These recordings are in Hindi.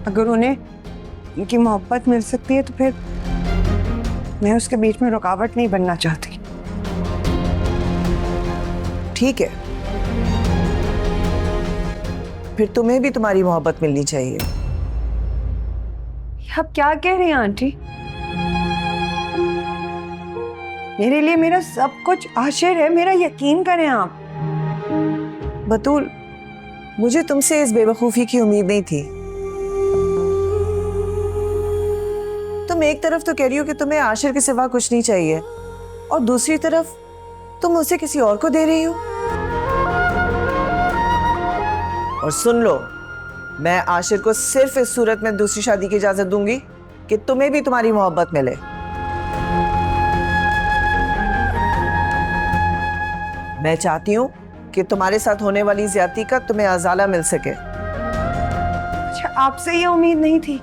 अगर उन्हें उनकी मोहब्बत मिल सकती है तो फिर मैं उसके बीच में रुकावट नहीं बनना चाहती। ठीक है, फिर तुम्हें भी तुम्हारी मोहब्बत मिलनी चाहिए। आप क्या कह रही हैं आंटी? मेरे लिए मेरा सब कुछ आशिर है, मेरा यकीन करें आप। बतूल, मुझे तुमसे इस बेवकूफी की उम्मीद नहीं थी। तुम एक तरफ तो कह रही हो कि तुम्हें आशिर के सिवा कुछ नहीं चाहिए, और दूसरी तरफ तुम उसे किसी और को दे रही हो। और सुन लो, मैं आशिर को सिर्फ इस सूरत में दूसरी शादी की इजाजत दूंगी कि तुम्हें भी तुम्हारी मोहब्बत मिले। मैं चाहती हूं कि तुम्हारे साथ होने वाली ज्यादती का तुम्हें अजाला मिल सके। अच्छा, आपसे ये उम्मीद नहीं थी?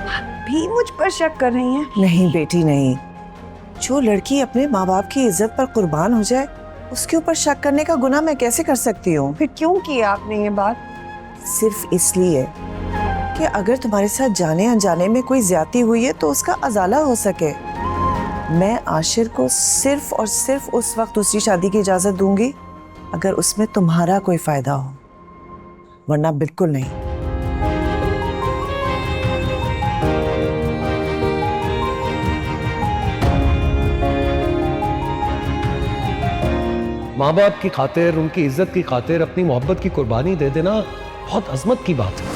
आप भी मुझ पर शक कर रही हैं? नहीं बेटी नहीं, जो लड़की अपने माँ बाप की इज्जत पर कुर्बान हो जाए उसके ऊपर शक करने का गुनाह मैं कैसे कर सकती हूँ? फिर क्यों की आपने ये बात? सिर्फ इसलिए कि अगर तुम्हारे साथ जाने अनजाने में कोई ज्यादती हुई है तो उसका अजाला हो सके। मैं आशिर को सिर्फ और सिर्फ उस वक्त दूसरी शादी की इजाजत दूंगी अगर उसमें तुम्हारा कोई फायदा हो, वरना बिल्कुल नहीं। माँ बाप की खातिर, उनकी इज्जत की खातिर अपनी मोहब्बत की कुर्बानी दे देना बहुत अजमत की बात है,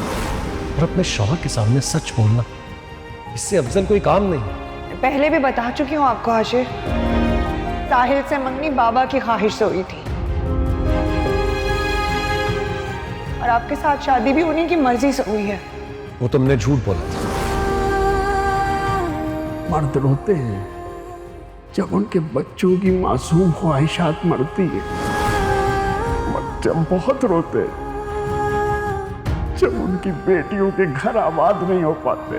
और अपने शौहर के सामने सच बोलना, इससे अफजल कोई काम नहीं। पहले भी बता चुकी हूँ आपको आशिर, साहिल से मंगनी बाबा की ख्वाहिश से हुई थी, और आपके साथ शादी भी उन्हीं की मर्जी से हुई है। वो तुमने झूठ बोला था। मर्द रोते हैं जब उनके बच्चों की मासूम ख्वाहिशात मरती है, मर्द जब बहुत रोते हैं जब उनकी बेटियों के घर आबाद नहीं हो पाते।